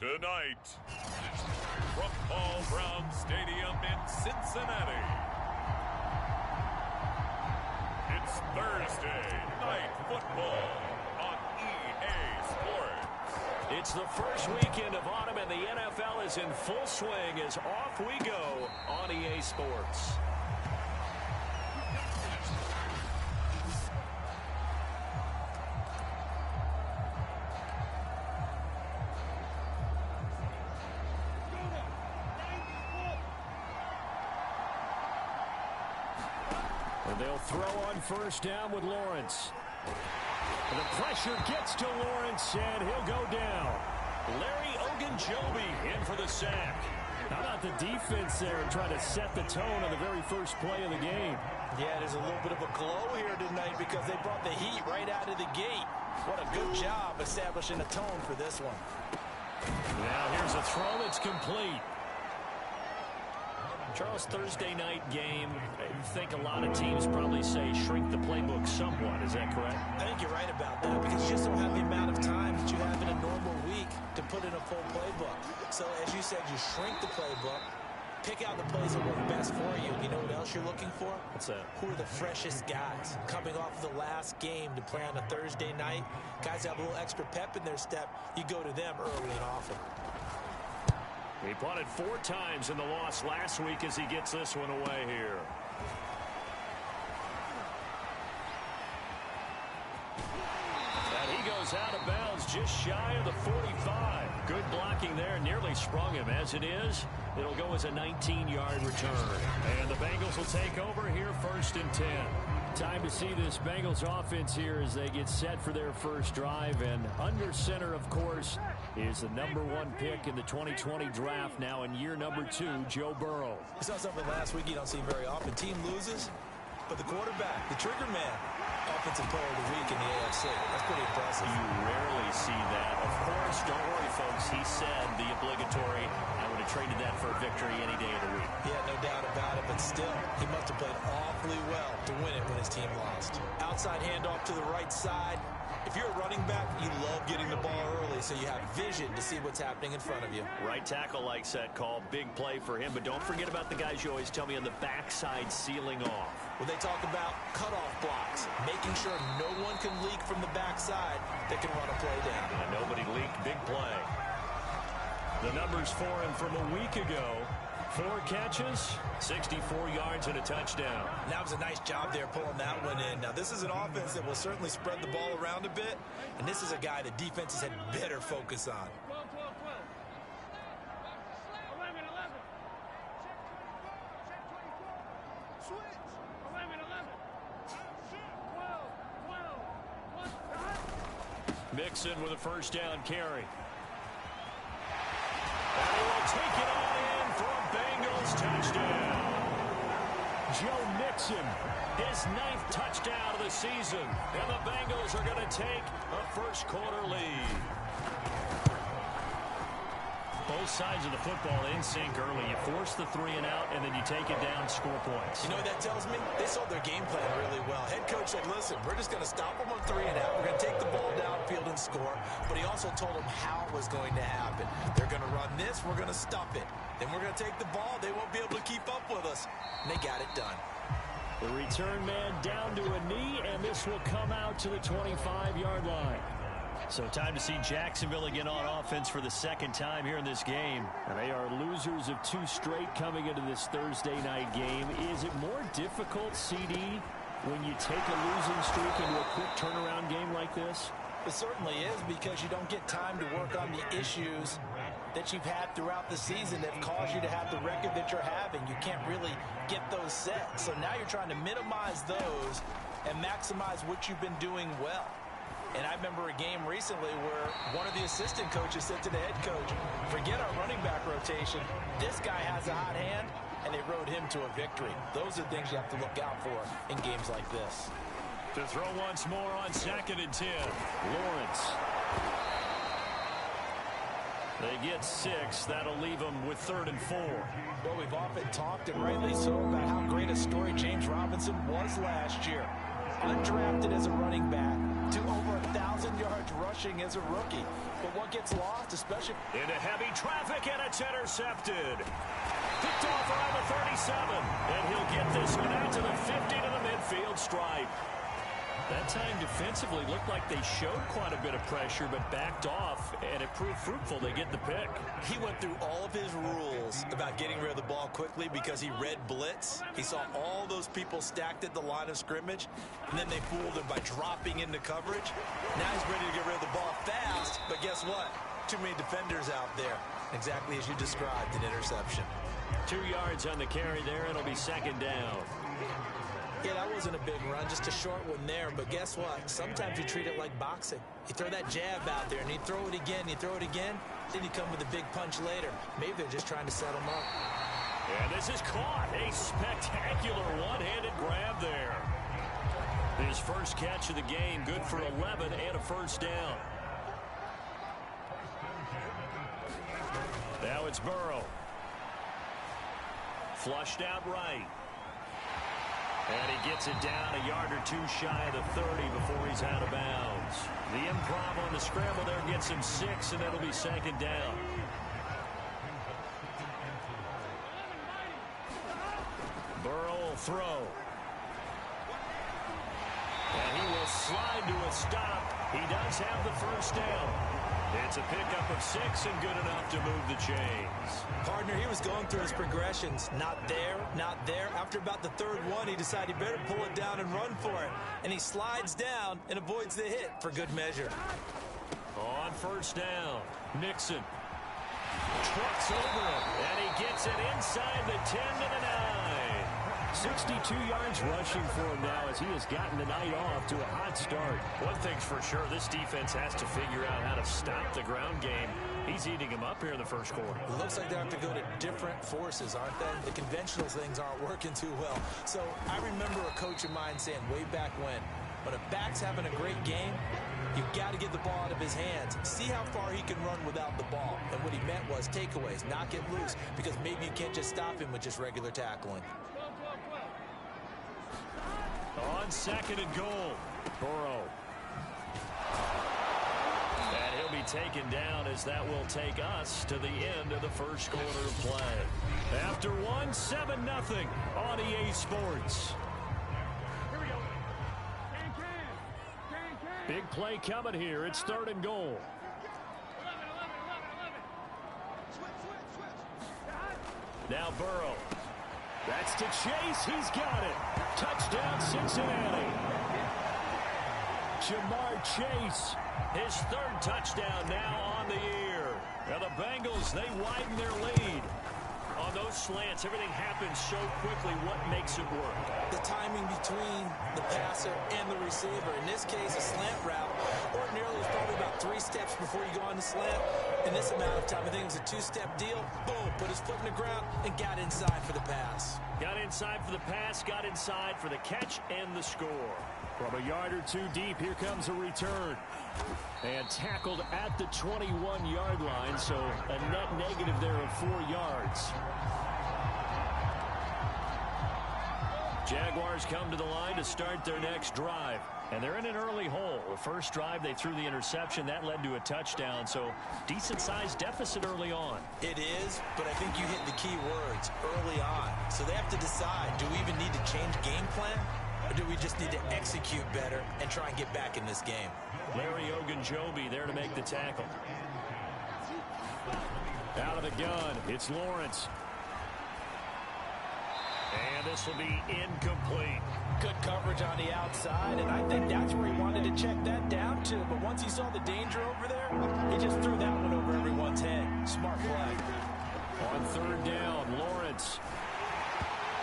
Tonight, from Paul Brown Stadium in Cincinnati, it's Thursday Night Football on EA Sports. It's the first weekend of autumn, and the NFL is in full swing as off we go on EA Sports. And they'll throw on first down with Lawrence. And the pressure gets to Lawrence, and he'll go down. Larry Ogunjobi in for the sack. How about the defense there trying to set the tone on the very first play of the game? Yeah, there's a little bit of a glow here tonight because they brought the heat right out of the gate. What a good job establishing a tone for this one. Now here's a throw that's complete. Charles, Thursday night game, I think a lot of teams probably say shrink the playbook somewhat. Is that correct? I think you're right about that because you just don't have the amount of time that you have in a normal week to put in a full playbook. So, as you said, you shrink the playbook, pick out the plays that work best for you. You know what else you're looking for? What's that? Who are the freshest guys coming off the last game to play on a Thursday night? Guys have a little extra pep in their step. You go to them early and often. He punted 4 times in the loss last week as he gets this one away here. And he goes out of bounds just shy of the 45. Good blocking there, nearly sprung him. As it is, it'll go as a 19-yard return. And the Bengals will take over here first and 10. Time to see this Bengals offense here as they get set for their first drive. And under center, of course, is the #1 pick in the 2020 draft, now in year number 2, Joe Burrow. We saw something last week you don't see very often. Team loses, but the quarterback, the trigger man, offensive player of the week in the AFC. That's pretty impressive. You rarely see that. Of course, don't worry, folks. He said the obligatory, I would have traded that for a victory any day of the week. Yeah, no doubt about it, but still, he must have played awfully well to win it when his team lost. Outside handoff to the right side. If you're a running back, you love getting the ball early so you have vision to see what's happening in front of you. Right tackle likes that call. Big play for him, but don't forget about the guys you always tell me on the backside sealing off. Well, they talk about cutoff blocks, making sure no one can leak from the backside that can run a play down. And nobody leaked. Big play. The numbers for him from a week ago. 4 catches, 64 yards, and a touchdown. That was a nice job there pulling that one in. Now, this is an offense that will certainly spread the ball around a bit, and this is a guy the defenses had better focus on. Mixon with a first down carry. And he will take it all in for a Bengals touchdown. Joe Mixon, his 9th touchdown of the season. And the Bengals are going to take a first quarter lead. Both sides of the football in sync early. You force the 3 and out, and then you take it down, score points. You know what that tells me? They sold their game plan really well. Head coach said, listen, we're just going to stop them on 3 and out. We're going to take the ball downfield and score. But he also told them how it was going to happen. They're going to run this. We're going to stop it. Then we're going to take the ball. They won't be able to keep up with us. And they got it done. The return man down to a knee, and this will come out to the 25-yard line. So time to see Jacksonville again on offense for the second time here in this game. And they are losers of 2 straight coming into this Thursday night game. Is it more difficult, CD, when you take a losing streak into a quick turnaround game like this? It certainly is because you don't get time to work on the issues that you've had throughout the season that have caused you to have the record that you're having. You can't really get those set. So now you're trying to minimize those and maximize what you've been doing well. And I remember a game recently where one of the assistant coaches said to the head coach, forget our running back rotation. This guy has a hot hand, and they rode him to a victory. Those are things you have to look out for in games like this. To throw once more on 2nd and 10. Lawrence. They get 6. That'll leave them with 3rd and 4. Well, we've often talked, and rightly so, about how great a story James Robinson was last year. Undrafted as a running back to over 1,000 yards rushing. rushing as a rookie. But what gets lost, especially into heavy traffic, and it's intercepted. Picked off around the 37, and he'll get this one out to the 50 to the midfield stripe. That time defensively looked like they showed quite a bit of pressure, but backed off, and it proved fruitful. They get the pick. he went through all of his rules about getting rid of the ball quickly because he read blitz. He saw all those people stacked at the line of scrimmage, and then they fooled him by dropping into coverage. Now he's ready to get rid of the ball fast, but guess what? Too many defenders out there. Exactly as you described, an interception. 2 yards on the carry there. It'll be second down. Yeah, that wasn't a big run, just a short one there. But guess what? Sometimes you treat it like boxing. You throw that jab out there, and you throw it again, then you come with a big punch later. Maybe they're just trying to set him up. And this is caught. A spectacular one-handed grab there. His first catch of the game, good for 11 and a first down. Now it's Burrow. Flushed out right. And he gets it down a yard or two shy of the 30 before he's out of bounds. The improv on the scramble there gets him 6, and that'll be second down. Burrow will throw. And he will slide to a stop. He does have the first down. It's a pickup of 6 and good enough to move the chains. Partner, he was going through his progressions. Not there, not there. After about the third one, he decided he better pull it down and run for it. And he slides down and avoids the hit for good measure. On first down, Nixon trucks over him, and he gets it inside the 10 to the 9. 62 yards rushing for him now as he has gotten the night off to a hot start. One thing's for sure, this defense has to figure out how to stop the ground game. He's eating him up here in the first quarter. It looks like they have to go to different forces, aren't they? The conventional things aren't working too well. So I remember a coach of mine saying way back when a back's having a great game, you've got to get the ball out of his hands. See how far he can run without the ball. And what he meant was takeaways, knock it loose, because maybe you can't just stop him with just regular tackling. On second and goal, Burrow. And he'll be taken down as that will take us to the end of the first quarter of play. After one, 7-0 on EA Sports. Big play coming here. It's third and goal. Now Burrow. That's to Chase. He's got it. Touchdown, Cincinnati. Jamar Chase, his third touchdown now on the year. Now the Bengals, they widen their lead. On those slants, everything happens so quickly. What makes it work? The timing between the passer and the receiver. In this case, a slant route. Ordinarily, it's probably about 3 steps before you go on the slant. In this amount of time, I think it was a 2-step deal. Boom, put his foot in the ground and got inside for the pass. Got inside for the pass, got inside for the catch and the score. From a yard or two deep, here comes a return. And tackled at the 21-yard line, so a net negative there of 4 yards. Jaguars come to the line to start their next drive. And they're in an early hole. The first drive, they threw the interception. That led to a touchdown, so decent-sized deficit early on. It is, but I think you hit the key words early on. So they have to decide, do we even need to change game plan? Or do we just need to execute better and try and get back in this game? Larry Ogunjobi there to make the tackle. Out of the gun, it's Lawrence. And this will be incomplete. Good coverage on the outside, and I think that's where he wanted to check that down to. But once he saw the danger over there, he just threw that one over everyone's head. Smart play. On third down, Lawrence.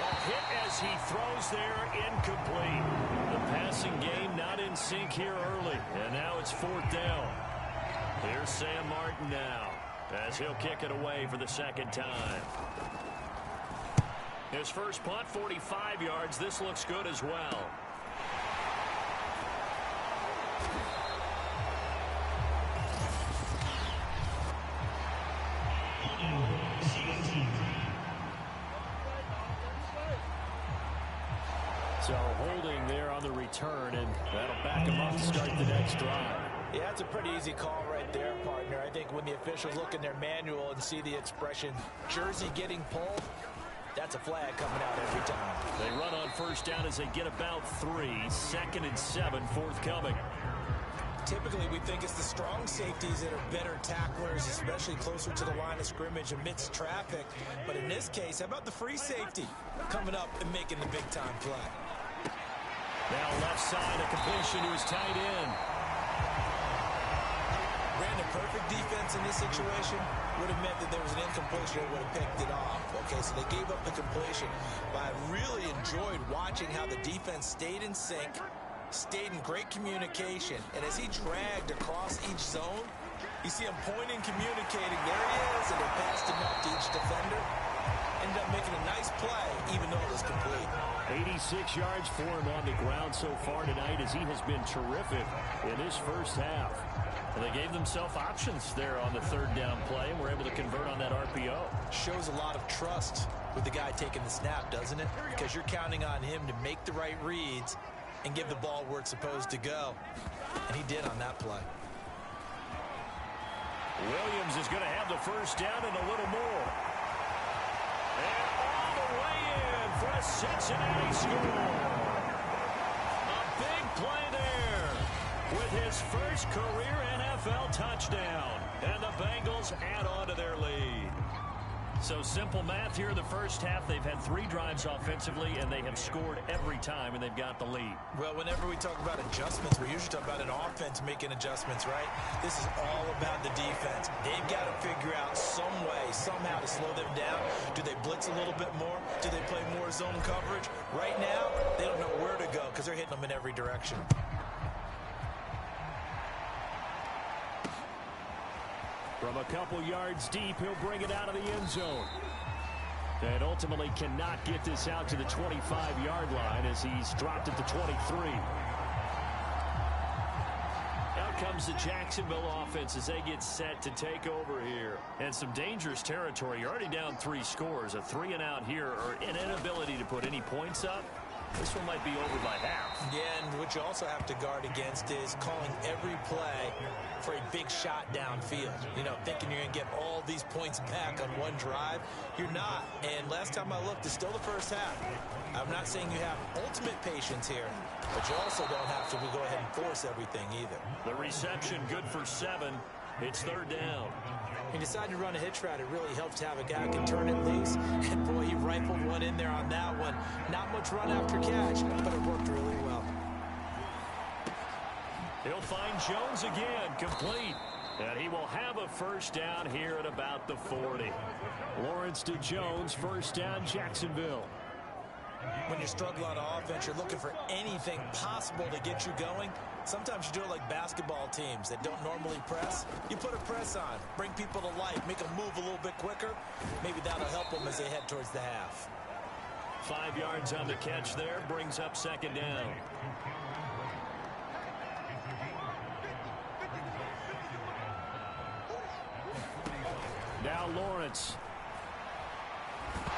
A hit as he throws there, incomplete. The passing game not in sync here early, and now it's fourth down. Here's Sam Martin now, as he'll kick it away for the second time. His first punt, 45 yards. This looks good as well. So holding there on the return, and that'll back him up to start the next drive. Yeah, that's a pretty easy call right there, partner. I think when the officials look in their manual and see the expression, jersey getting pulled, that's a flag coming out every time. They run on first down as they get about 3. 2nd and 7, forthcoming. Typically, we think it's the strong safeties that are better tacklers, especially closer to the line of scrimmage amidst traffic. But in this case, how about the free safety coming up and making the big-time play? Now left side, a completion to his tight end. Ran the perfect defense in this situation. Would have meant that there was an incompletion that would have picked it off. Okay, so they gave up the completion. But I really enjoyed watching how the defense stayed in sync, stayed in great communication. And as he dragged across each zone, you see him pointing, communicating. There he is, and they passed him up to each defender. Ended up making a nice play, even though it was complete. 86 yards for him on the ground so far tonight as he has been terrific in his first half. And they gave themselves options there on the 3rd down play and were able to convert on that RPO. Shows a lot of trust with the guy taking the snap, doesn't it? Because you're counting on him to make the right reads and give the ball where it's supposed to go. And he did on that play. Williams is going to have the first down and a little more. And all the way in for a Cincinnati score. A big play there with his first career NFL touchdown. And the Bengals add on to their lead. So simple math here in the first half. They've had 3 drives offensively, and they have scored every time, and they've got the lead. Well, whenever we talk about adjustments, we usually talk about an offense making adjustments, right? This is all about the defense. They've got to figure out some way, somehow to slow them down. Do they blitz a little bit more? Do they play more zone coverage? Right now, they don't know where to go because they're hitting them in every direction. From a couple yards deep, he'll bring it out of the end zone. And ultimately cannot get this out to the 25-yard line as he's dropped at the 23. Out comes the Jacksonville offense as they get set to take over here. And some dangerous territory. You're already down 3 scores. A 3-and-out here or an inability to put any points up. This one might be over by half. Yeah, and what you also have to guard against is calling every play for a big shot downfield. You know, thinking you're going to get all these points back on one drive. You're not. And last time I looked, it's still the first half. I'm not saying you have ultimate patience here, but you also don't have to go ahead and force everything either. The reception good for 7. It's 3rd down. He decided to run a hitch route. It really helps to have a guy who can turn it loose. And, boy, he rifled one in there on that one. Not much run after catch, but it worked really well. He'll find Jones again, complete. And he will have a first down here at about the 40. Lawrence to Jones, first down, Jacksonville. When you struggle on offense, you're looking for anything possible to get you going. Sometimes you do it like basketball teams that don't normally press. You put a press on, bring people to life, make them move a little bit quicker. Maybe that'll help them as they head towards the half. 5 yards on the catch there, brings up 2nd down. Now Lawrence.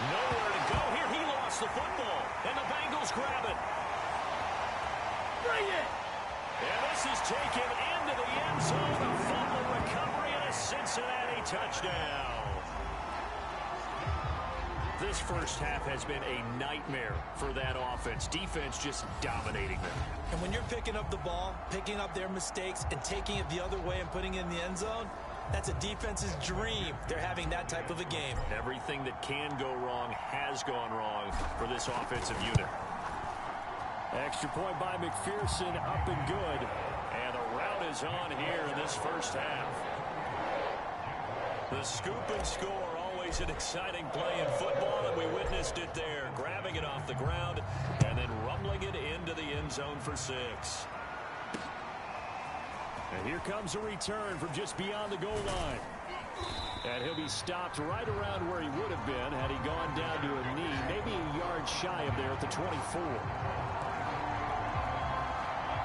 Nowhere to go here. He lost the football, and the Bengals grab it. Bring it! And this is taken into the end zone. A fumble recovery and a Cincinnati touchdown. This first half has been a nightmare for that offense. Defense just dominating them. And when you're picking up the ball, picking up their mistakes, and taking it the other way and putting it in the end zone, that's a defense's dream. They're having that type of a game. Everything that can go wrong has gone wrong for this offensive unit. Extra point by McPherson, up and good. And the route is on here in this first half. The scoop and score, always an exciting play in football, and we witnessed it there. Grabbing it off the ground and then rumbling it into the end zone for 6. And here comes a return from just beyond the goal line. And he'll be stopped right around where he would have been had he gone down to a knee, maybe a yard shy of there at the 24.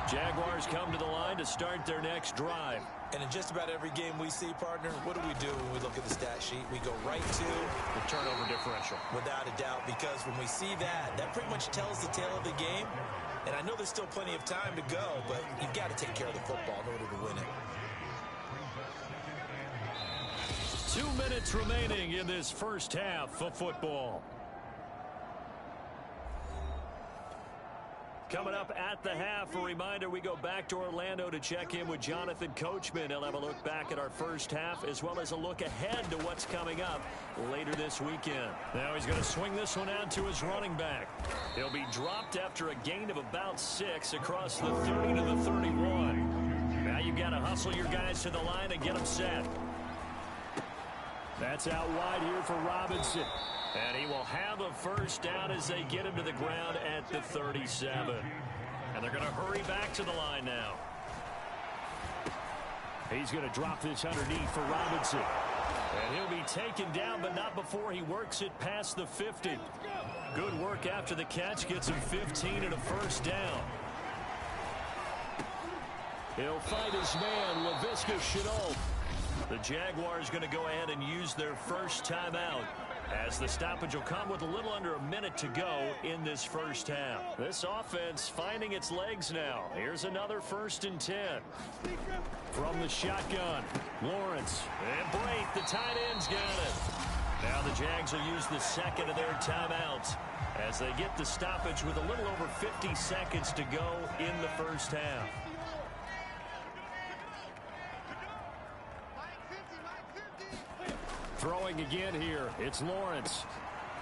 Jaguars come to the line to start their next drive. And in just about every game we see, partner, what do we do when we look at the stat sheet? We go right to the turnover differential. Without a doubt, because when we see that, that pretty much tells the tale of the game. And I know there's still plenty of time to go, but you've got to take care of the football in order to win it. minutes remaining in this first half of football. Coming up at the half, a reminder, we go back to Orlando to check in with Jonathan Coachman. He'll have a look back at our first half as well as a look ahead to what's coming up later this weekend. Now he's going to swing this one out to his running back. He'll be dropped after a gain of about 6 across the 30 to the 31. Now you've got to hustle your guys to the line and get them set. That's out wide here for Robinson. And he will have a first down as they get him to the ground at the 37. And they're going to hurry back to the line now. He's going to drop this underneath for Robinson. And he'll be taken down, but not before he works it past the 50. Good work after the catch. Gets him 15 and a first down. He'll fight his man, Laviska Shenault. The Jaguars going to go ahead and use their first timeout, as the stoppage will come with a little under a minute to go in this first half. This offense finding its legs now. Here's another 1st and 10. From the shotgun, Lawrence. And Brate, the tight end's got it. Now the Jags will use the second of their timeouts as they get the stoppage with a little over 50 seconds to go in the first half. Throwing again here, it's Lawrence.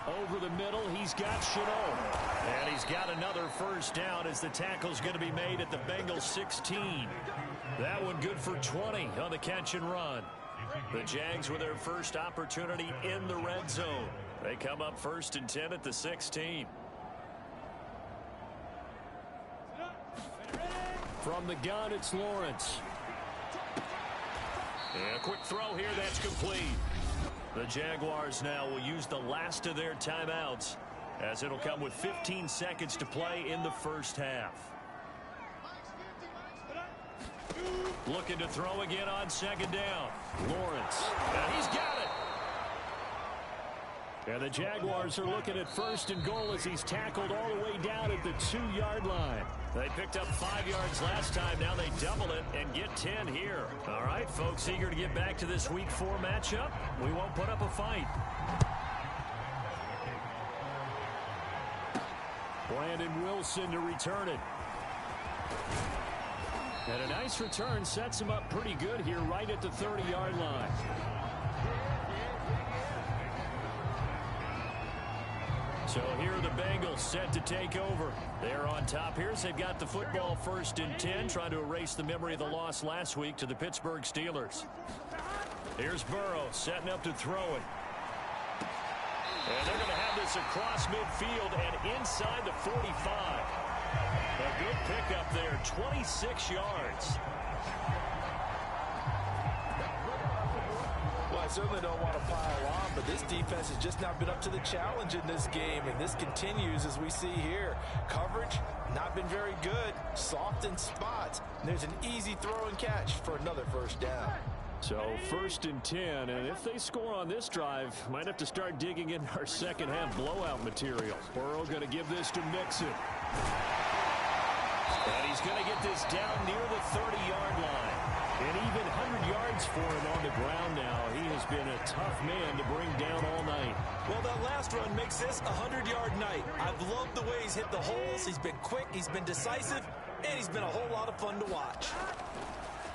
Over the middle, he's got Shenault. And he's got another first down as the tackle's going to be made at the Bengals 16. That one good for 20 on the catch and run. The Jags with their first opportunity in the red zone. They come up 1st and 10 at the 16. From the gun, it's Lawrence. And a quick throw here, that's complete. The Jaguars now will use the last of their timeouts, as it'll come with 15 seconds to play in the first half. Looking to throw again on 2nd down. Lawrence. And he's got it. And the Jaguars are looking at 1st and goal as he's tackled all the way down at the 2-yard line. They picked up 5 yards last time. Now they double it and get 10 here. All right, folks, eager to get back to this Week 4 matchup. We won't put up a fight. Brandon Wilson to return it. And a nice return sets him up pretty good here right at the 30-yard line. So here are the Bengals set to take over. They're on top here as they've got the football 1st and 10, trying to erase the memory of the loss last week to the Pittsburgh Steelers. Here's Burrow setting up to throw it. And they're going to have this across midfield and inside the 45. A good pickup there, 26 yards. I certainly don't want to pile on, but this defense has just not been up to the challenge in this game, and this continues as we see here. Coverage, not been very good, soft in spots. And there's an easy throw and catch for another first down. So 1st and 10, and if they score on this drive, might have to start digging in our second half blowout material. Burrow going to give this to Mixon. And he's going to get this down near the 30-yard line. And even 100 yards for him on the ground now. He has been a tough man to bring down all night. Well, that last run makes this a 100-yard night. I've loved the way he's hit the holes. He's been quick, he's been decisive, and he's been a whole lot of fun to watch.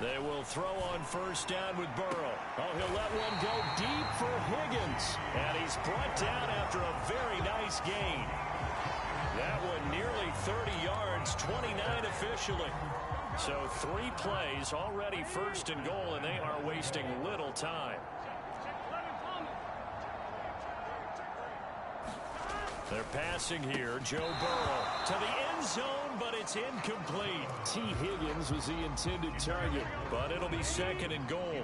They will throw on 1st down with Burrow. Oh, he'll let one go deep for Higgins. And he's brought down after a very nice gain. That one nearly 30 yards, 29 officially. So 3 plays, already 1st and goal, and they are wasting little time. They're passing here. Joe Burrow to the end zone, but it's incomplete. T. Higgins was the intended target, but it'll be 2nd and goal.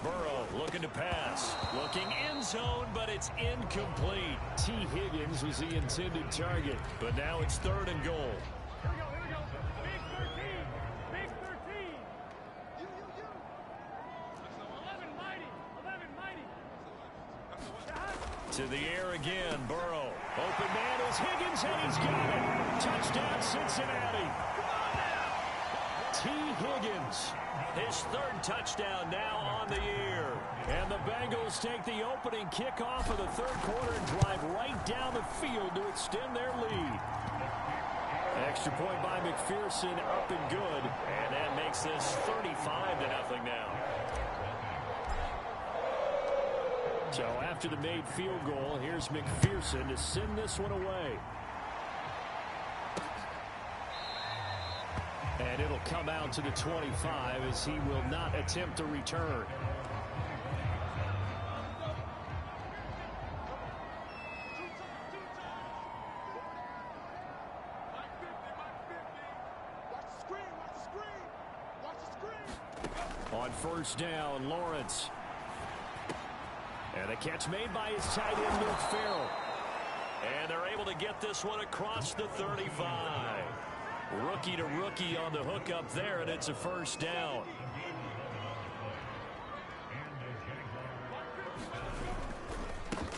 Burrow looking to pass. Looking end zone, but it's incomplete. T. Higgins was the intended target, but now it's 3rd and goal. To the air again, Burrow. Open man is Higgins, and he's got it. Touchdown, Cincinnati. T. Higgins. His third touchdown now on the year. And the Bengals take the opening kickoff of the third quarter and drive right down the field to extend their lead. Extra point by McPherson, up and good. And that makes this 35-0 now. So after the made field goal, here's McPherson to send this one away. And it'll come out to the 25 as he will not attempt to return. On first down, Lawrence. And a catch made by his tight end, Luke Farrell. And they're able to get this one across the 35. Rookie to rookie on the hookup there, and it's a first down.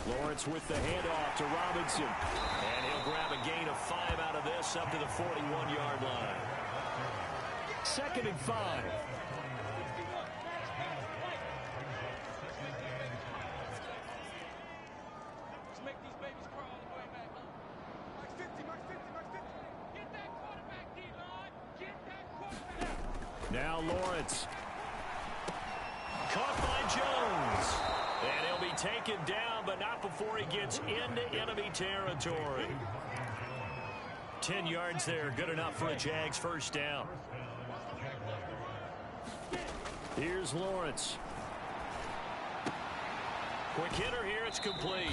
Lawrence with the handoff to Robinson. And he'll grab a gain of 5 out of this up to the 41-yard line. 2nd and 5. Now Lawrence. Caught by Jones. And he'll be taken down, but not before he gets into enemy territory. 10 yards there, good enough for a Jags first down. Here's Lawrence. Quick hitter here, it's complete.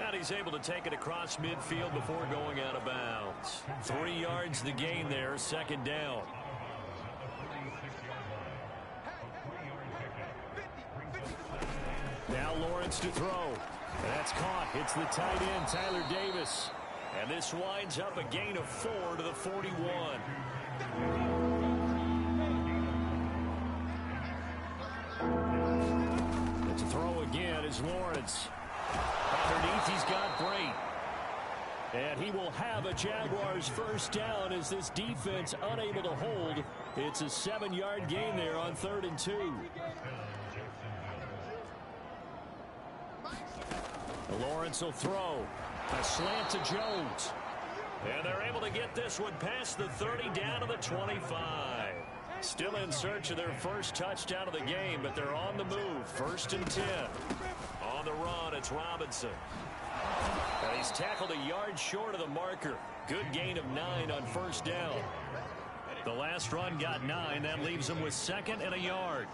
And he's able to take it across midfield before going out of bounds. 3 yards the gain there, 2nd down. Now Lawrence to throw. And that's caught. It's the tight end, Tyler Davis. And this winds up a gain of 4 to the 41. And to throw again is Lawrence. Underneath, he's got Brait. And he will have a Jaguars first down as this defense unable to hold. It's a 7-yard gain there on 3rd and 2. Lawrence will throw. A slant to Jones. And they're able to get this one past the 30 down to the 25. Still in search of their first touchdown of the game, but they're on the move. 1st and 10. On the run, it's Robinson. And he's tackled a yard short of the marker. Good gain of 9 on first down. The last run got 9. That leaves him with 2nd and a yard.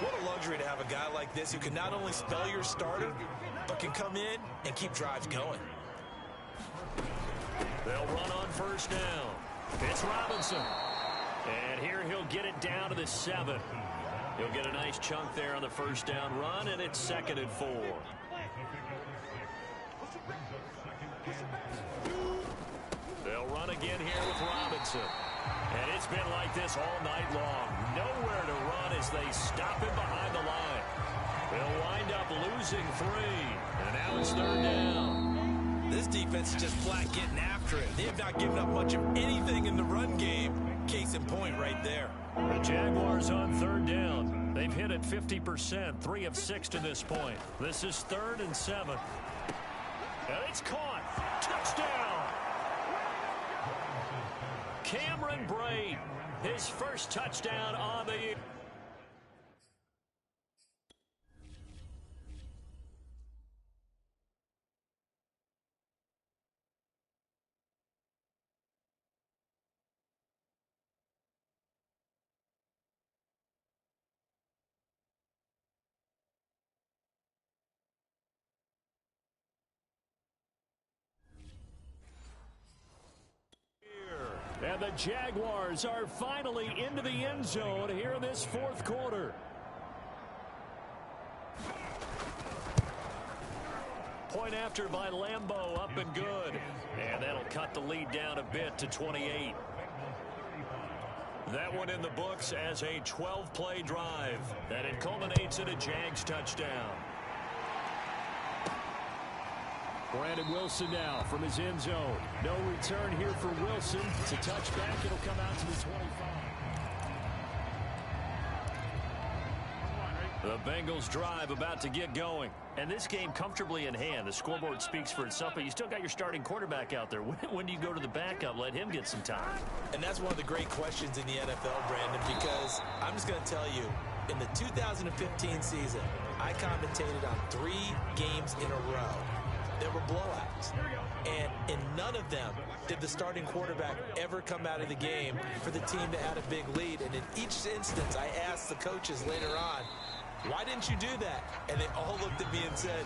What a luxury to have a guy like this who can not only spell your starter, but can come in and keep drives going. They'll run on first down. It's Robinson. And here he'll get it down to the 7. He'll get a nice chunk there on the first down run, and it's 2nd and 4. They'll run again here with Robinson. And it's been like this all night long. Nowhere to run as they stop him behind the line. They'll wind up losing 3. And now it's 3rd down. This defense is just flat getting after it. They have not given up much of anything in the run game. Case in point right there. The Jaguars on 3rd down. They've hit it 50%, 3 of 6 to this point. This is 3rd and 7. And it's caught. Touchdown. Cameron Brait, his first touchdown on the year. And the Jaguars are finally into the end zone here in this 4th quarter. Point after by Lambeau, up and good. And that'll cut the lead down a bit to 28. That one in the books as a 12-play drive. And it culminates in a Jags touchdown. Brandon Wilson now from his end zone. No return here for Wilson. It's a touchback. It'll come out to the 25. The Bengals drive about to get going. And this game comfortably in hand. The scoreboard speaks for itself, but you still got your starting quarterback out there. When do you go to the backup? Let him get some time. And that's one of the great questions in the NFL, Brandon, because I'm just going to tell you, in the 2015 season, I commentated on 3 games in a row. There were blowouts. And in none of them did the starting quarterback ever come out of the game for the team that had a big lead. And in each instance, I asked the coaches later on, why didn't you do that? And they all looked at me and said,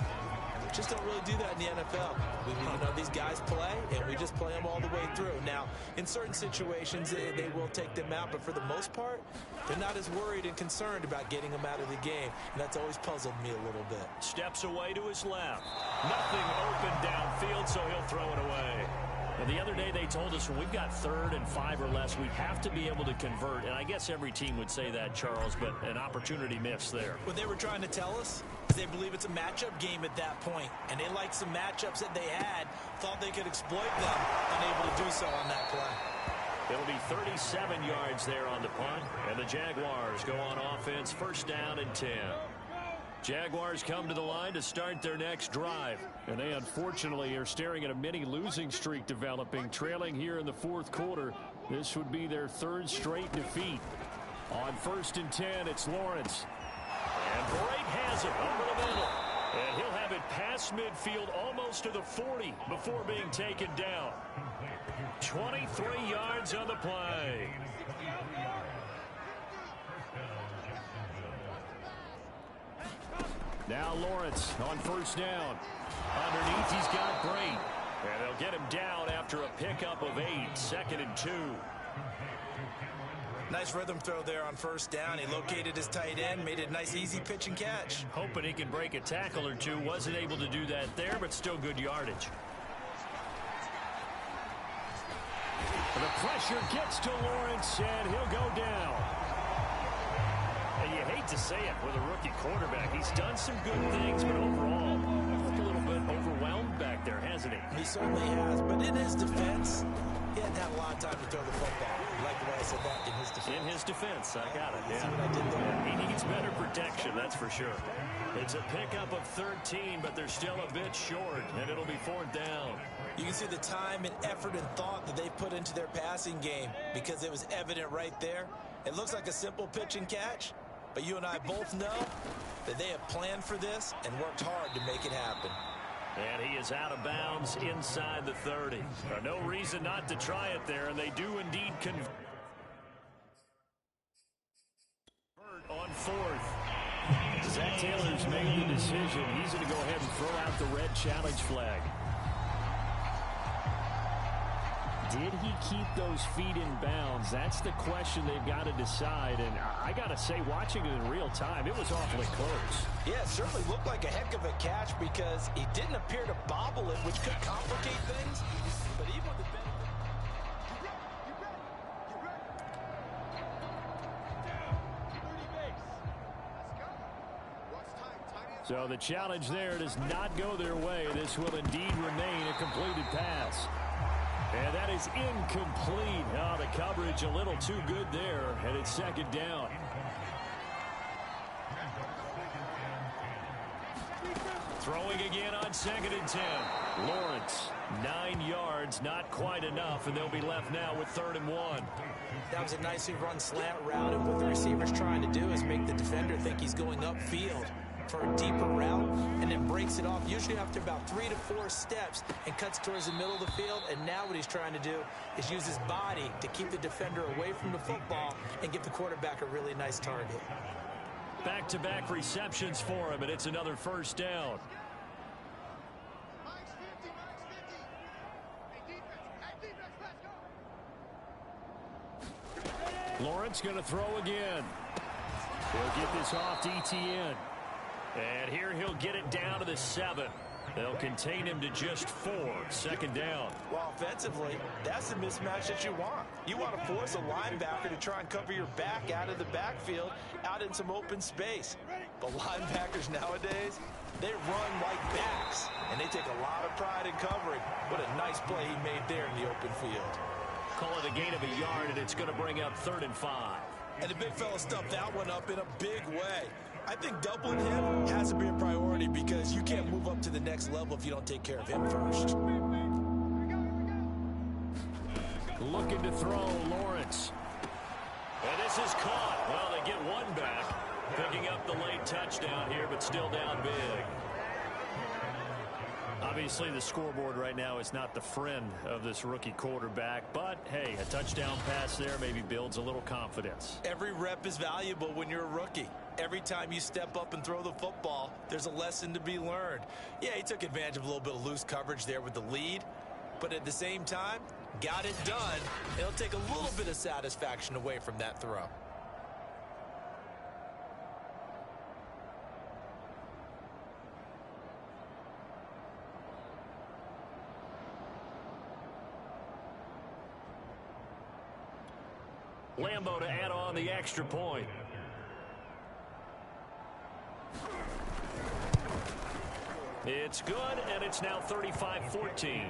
just don't really do that in the NFL. These guys play, and we just play them all the way through. Now, in certain situations, they will take them out, but for the most part, they're not as worried and concerned about getting them out of the game, and that's always puzzled me a little bit. Steps away to his left. Nothing open downfield, so he'll throw it away. And the other day they told us when we've got 3rd and 5 or less, we have to be able to convert. And I guess every team would say that, Charles, but an opportunity missed there. What they were trying to tell us is they believe it's a matchup game at that point. And they liked some matchups that they had, thought they could exploit them, unable to do so on that play. It'll be 37 yards there on the punt. And the Jaguars go on offense, 1st down and 10. Jaguars come to the line to start their next drive. And they unfortunately are staring at a mini losing streak developing, trailing here in the 4th quarter. This would be their 3rd straight defeat. On 1st and 10, it's Lawrence. And Bright has it over the middle. And he'll have it past midfield almost to the 40 before being taken down. 23 yards on the play. Now Lawrence on 1st down. Underneath, he's got Brate. And they'll get him down after a pickup of 8. 2nd and 2. Nice rhythm throw there on 1st down. He located his tight end, made it a nice, easy pitch and catch. Hoping he can break a tackle or two. Wasn't able to do that there, but still good yardage. The pressure gets to Lawrence, and he'll go down. And you hate to say it with a rookie quarterback. He's done some good things, but overall, a little bit overwhelmed back there, hasn't he? He certainly has, but in his defense, he hadn't had a lot of time to throw the football. You like the way I said that, in his defense. In his defense, I got it. See what I did there? Yeah, he needs better protection, that's for sure. It's a pickup of 13, but they're still a bit short, and it'll be 4th down. You can see the time and effort and thought that they put into their passing game because it was evident right there. It looks like a simple pitch and catch, but you and I both know that they have planned for this and worked hard to make it happen. And he is out of bounds inside the 30. No reason not to try it there, and they do indeed convert on 4th. Zach Taylor's made the decision. He's going to go ahead and throw out the red challenge flag. Did he keep those feet in bounds? That's the question they've got to decide. And I got to say, watching it in real time, it was awfully close. Yeah, it certainly looked like a heck of a catch because he didn't appear to bobble it, which could complicate things. But even with the So the challenge there does not go their way. This will indeed remain a completed pass. And that is incomplete. Oh, the coverage a little too good there, and it's 2nd down. Throwing again on 2nd and 10. Lawrence, 9 yards, not quite enough, and they'll be left now with 3rd and 1. That was a nicely run slant route, and what the receiver's trying to do is make the defender think he's going upfield for a deeper route, and then breaks it off usually after about 3 to 4 steps and cuts towards the middle of the field. And now what he's trying to do is use his body to keep the defender away from the football and give the quarterback a really nice target. Back-to-back receptions for him, and it's another 1st down. Lawrence going to throw again. He'll get this off to ETN. And here he'll get it down to the 7. They'll contain him to just 4. Second down. Well, offensively, that's the mismatch that you want. You want to force a linebacker to try and cover your back out of the backfield, out in some open space. But linebackers nowadays, they run like backs, and they take a lot of pride in covering. What a nice play he made there in the open field. Call it a gain of a yard, and it's going to bring up 3rd and 5. And the big fella stuffed that one up in a big way. I think doubling him has to be a priority because you can't move up to the next level if you don't take care of him first. Looking to throw, Lawrence. And this is caught. Well, they get one back. Picking up the late touchdown here, but still down big. Obviously, the scoreboard right now is not the friend of this rookie quarterback. But, hey, a touchdown pass there maybe builds a little confidence. Every rep is valuable when you're a rookie. Every time you step up and throw the football, there's a lesson to be learned. Yeah, he took advantage of a little bit of loose coverage there with the lead. But at the same time, got it done. It'll take a little bit of satisfaction away from that throw. Lambo to add on the extra point. It's good, and it's now 35-14.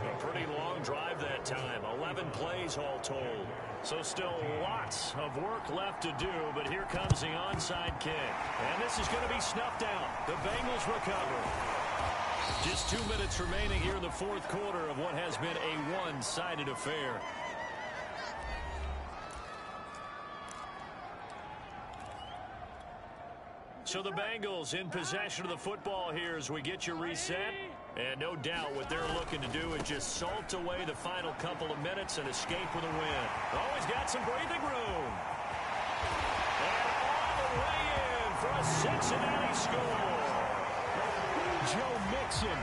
A pretty long drive that time. 11 plays all told. So still lots of work left to do, but here comes the onside kick. And this is going to be snuffed out. The Bengals recover. Just 2 minutes remaining here in the 4th quarter of what has been a one-sided affair. So the Bengals in possession of the football here as we get you reset. And no doubt what they're looking to do is just salt away the final couple of minutes and escape with a win. Oh, he's got some breathing room. And all the way in for a Cincinnati score. Joe Mixon,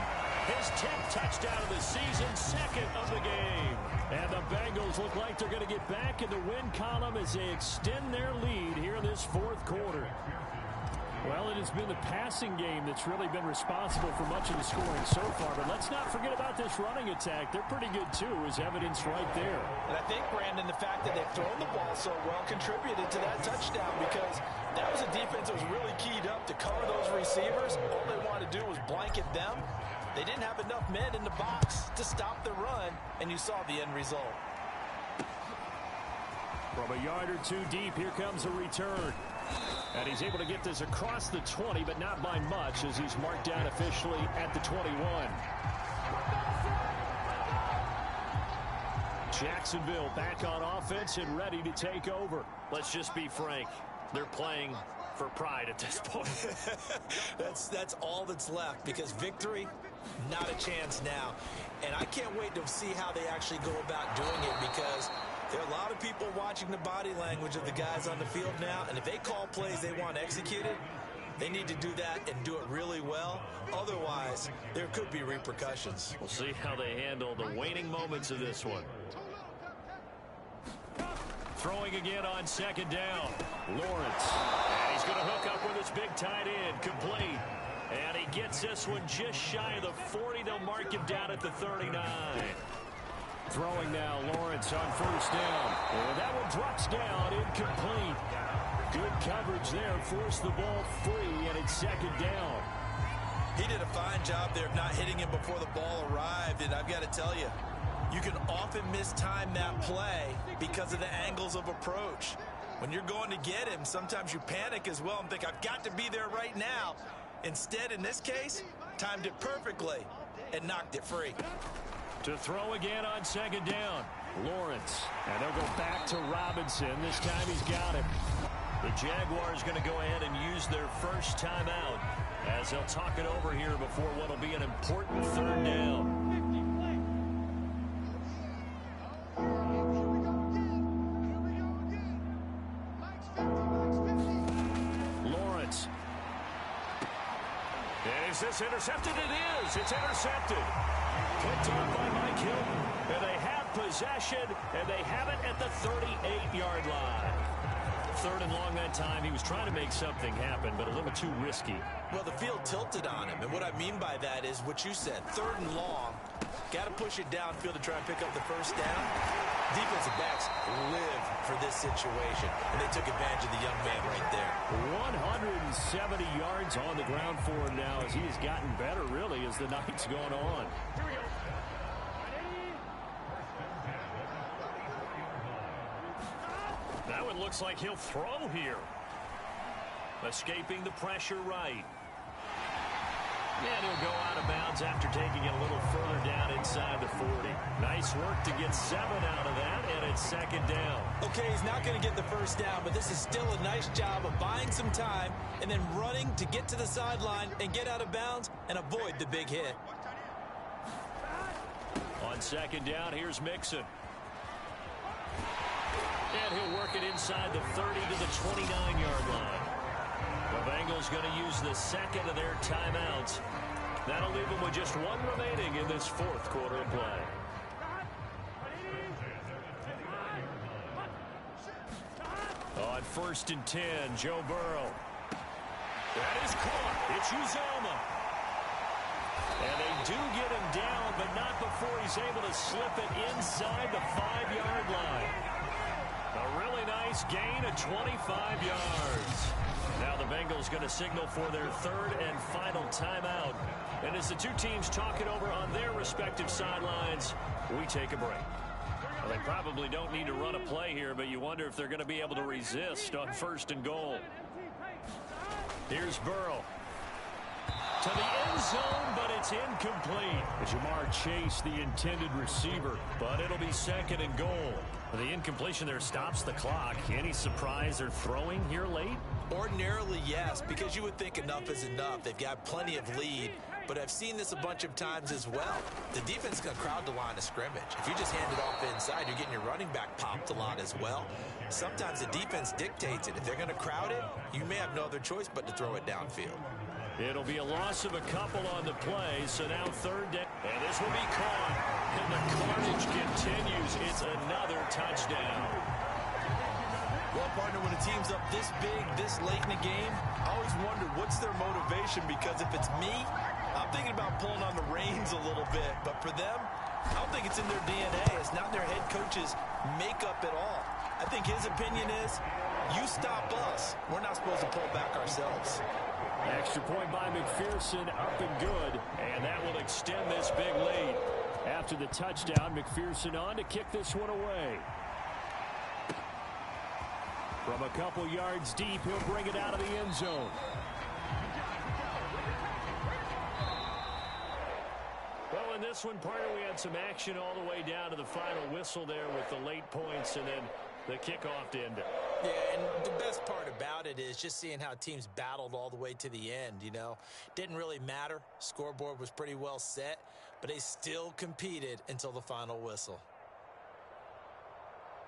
his 10th touchdown of the season, 2nd of the game. And the Bengals look like they're going to get back in the win column as they extend their lead here in this 4th quarter. Well, it has been the passing game that's really been responsible for much of the scoring so far. But let's not forget about this running attack. They're pretty good, too, as evidence right there. And I think, Brandon, the fact that they've thrown the ball so well contributed to that touchdown because that was a defense that was really keyed up to cover those receivers. All they wanted to do was blanket them. They didn't have enough men in the box to stop the run, and you saw the end result. From a yard or two deep, here comes a return. And he's able to get this across the 20, but not by much as he's marked down officially at the 21. Jacksonville back on offense and ready to take over. Let's just be frank. They're playing for pride at this point. That's all that's left because victory, not a chance now. And I can't wait to see how they actually go about doing it because there are a lot of people watching the body language of the guys on the field now, and if they call plays they want executed, they need to do that and do it really well. Otherwise, there could be repercussions. We'll see how they handle the waning moments of this one. Throwing again on 2nd down. Lawrence. And he's going to hook up with his big tight end. Complete. And he gets this one just shy of the 40. They'll mark him down at the 39. Throwing now, Lawrence on 1st down. And that one drops down, incomplete. Good coverage there, forced the ball free, and it's 2nd down. He did a fine job there of not hitting him before the ball arrived, and I've got to tell you, you can often mistime that play because of the angles of approach. When you're going to get him, sometimes you panic as well and think, I've got to be there right now. Instead, in this case, timed it perfectly and knocked it free. To throw again on 2nd down. Lawrence. And they'll go back to Robinson. This time he's got it. The Jaguars going to go ahead and use their first timeout as they'll talk it over here before what will be an important 3rd down. Lawrence. Is this intercepted? It is. It's intercepted. Picked off by Mike Hilton. And they have possession, and they have it at the 38-yard line. 3rd and long that time. He was trying to make something happen, but a little too risky. Well, the field tilted on him, and what I mean by that is what you said, 3rd and long. Got to push it downfield to try and pick up the first down. Defensive backs live for this situation, and they took advantage of the young man right there. 170 yards on the ground for him now as he has gotten better, really, as the night's gone on. That one looks like he'll throw here. Escaping the pressure right. And he'll go out of bounds after taking it a little further down inside the 40. Nice work to get 7 out of that, and it's 2nd down. Okay, he's not going to get the first down, but this is still a nice job of buying some time and then running to get to the sideline and get out of bounds and avoid the big hit. On 2nd down, here's Mixon. And he'll work it inside the 30 to the 29-yard line. The Bengals going to use the 2nd of their timeouts. That'll leave them with just 1 remaining in this 4th quarter of play. On 1st and 10, Joe Burrow. That is caught. It's Uzomah. And they do get him down, but not before he's able to slip it inside the 5-yard line. A really nice gain of 25 yards. Now the Bengals going to signal for their 3rd and final timeout. And as the two teams talk it over on their respective sidelines, we take a break. Well, they probably don't need to run a play here, but you wonder if they're going to be able to resist on 1st and goal. Here's Burrow. To the end zone, but it's incomplete. Jamar Chase, the intended receiver, but it'll be 2nd and goal. The incompletion there stops the clock. Any surprise they're throwing here late? Ordinarily, yes, because you would think enough is enough. They've got plenty of lead, but I've seen this a bunch of times as well. The defense is going to crowd the line of scrimmage. If you just hand it off inside, you're getting your running back popped a lot as well. Sometimes the defense dictates it. If they're going to crowd it, you may have no other choice but to throw it downfield. It'll be a loss of a couple on the play, so now 3rd down. And this will be caught. And the carnage continues. It's another touchdown. Well, partner, when a team's up this big, this late in the game, I always wonder what's their motivation, because if it's me, I'm thinking about pulling on the reins a little bit. But for them, I don't think it's in their DNA. It's not their head coach's makeup at all. I think his opinion is, you stop us. We're not supposed to pull back ourselves. Extra point by McPherson, up and good, and that will extend this big lead. After the touchdown, McPherson on to kick this one away. From a couple yards deep, he'll bring it out of the end zone. Well, in this one, partner, we had some action all the way down to the final whistle there with the late points and then the kickoff to end it. Yeah, and the best part about it is just seeing how teams battled all the way to the end, you know. Didn't really matter. Scoreboard was pretty well set, but they still competed until the final whistle.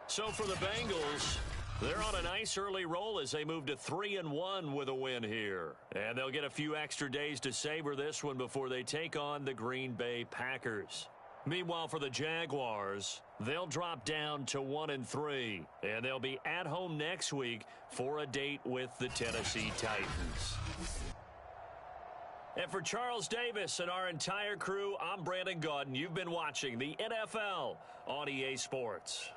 So for the Bengals, they're on a nice early roll as they move to 3-1 with a win here. And they'll get a few extra days to savor this one before they take on the Green Bay Packers. Meanwhile, for the Jaguars, they'll drop down to 1-3, and they'll be at home next week for a date with the Tennessee Titans. And for Charles Davis and our entire crew, I'm Brandon Gaudin. You've been watching the NFL on EA Sports.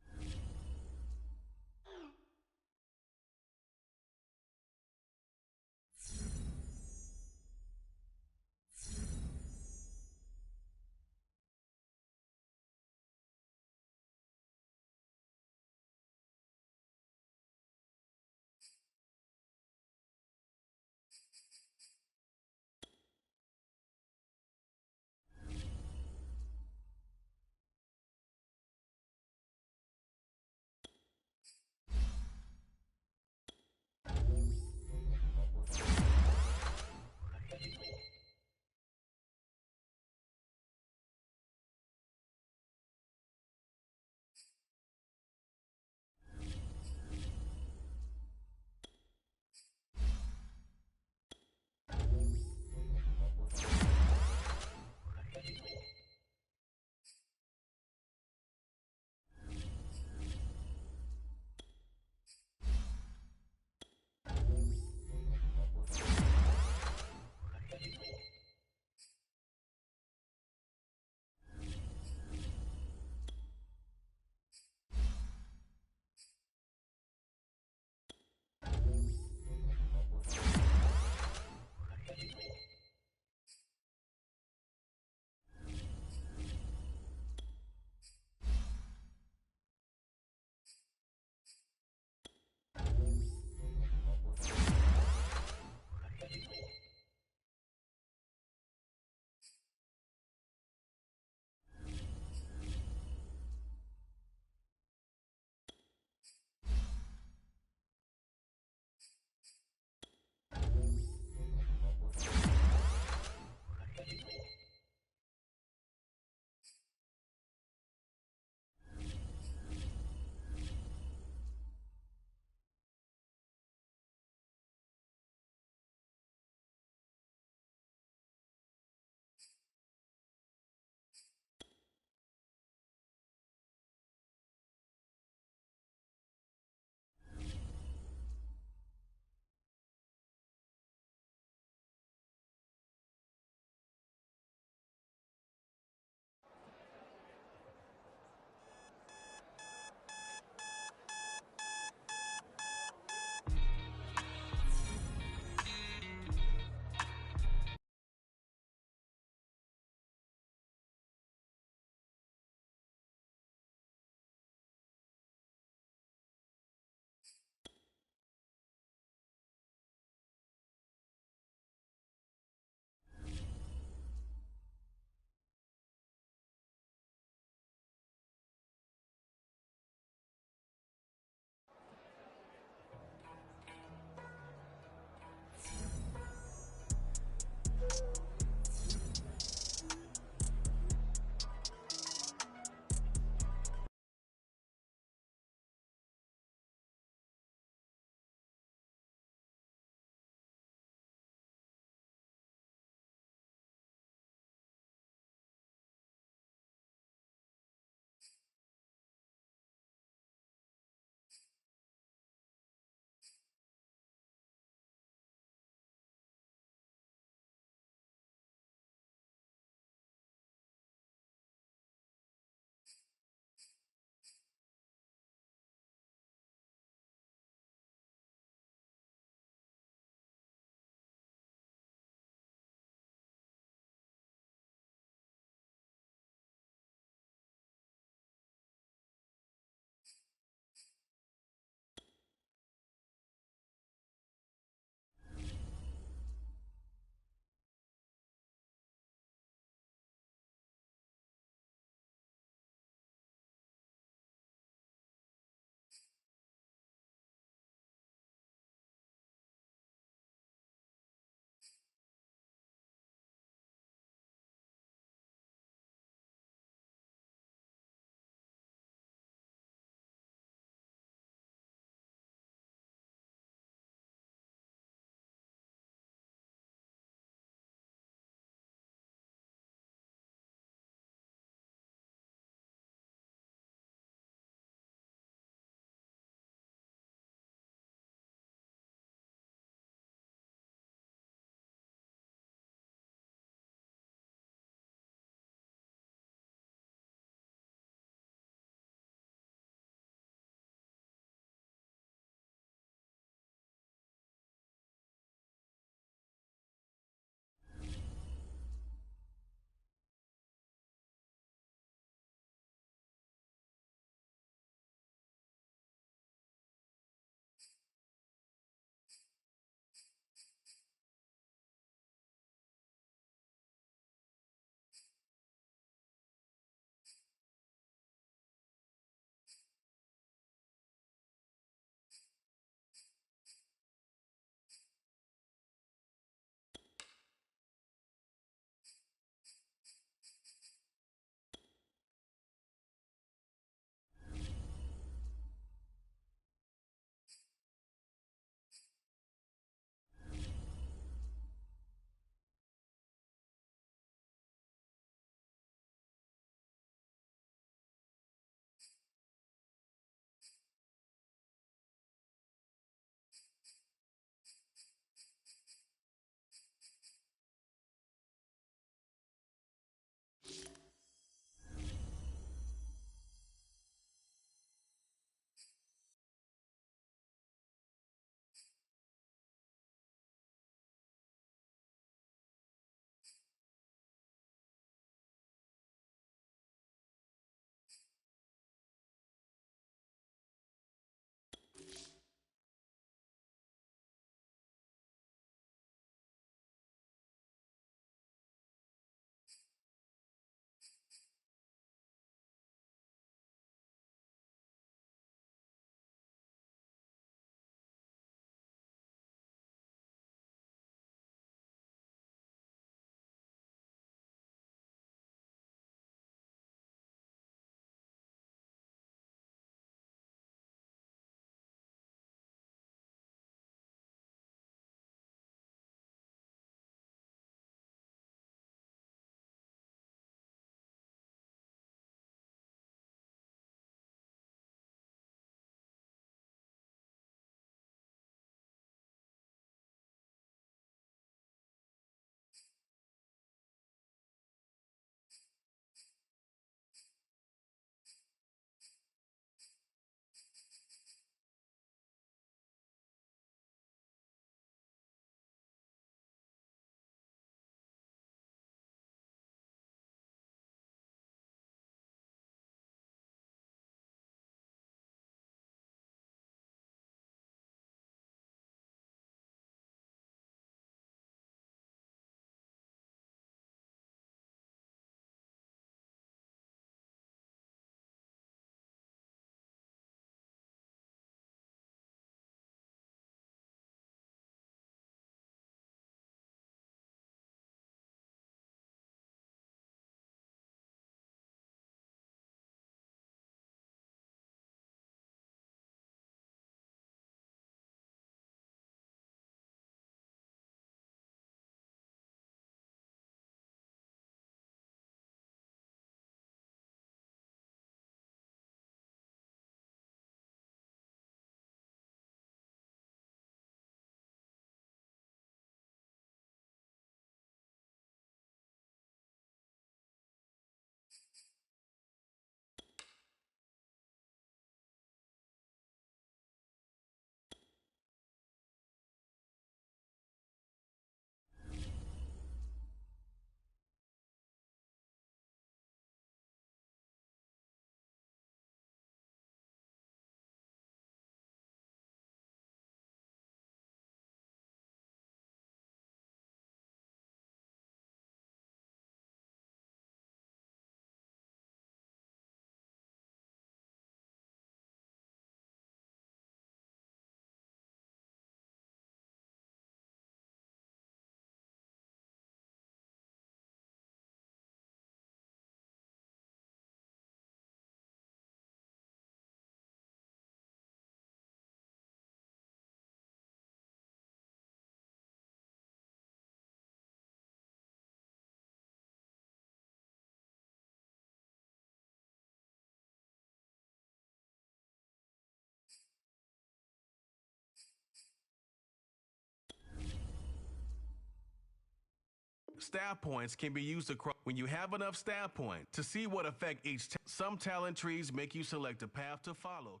Staff points can be used across when you have enough staff points to see what effect some talent trees make you select a path to follow.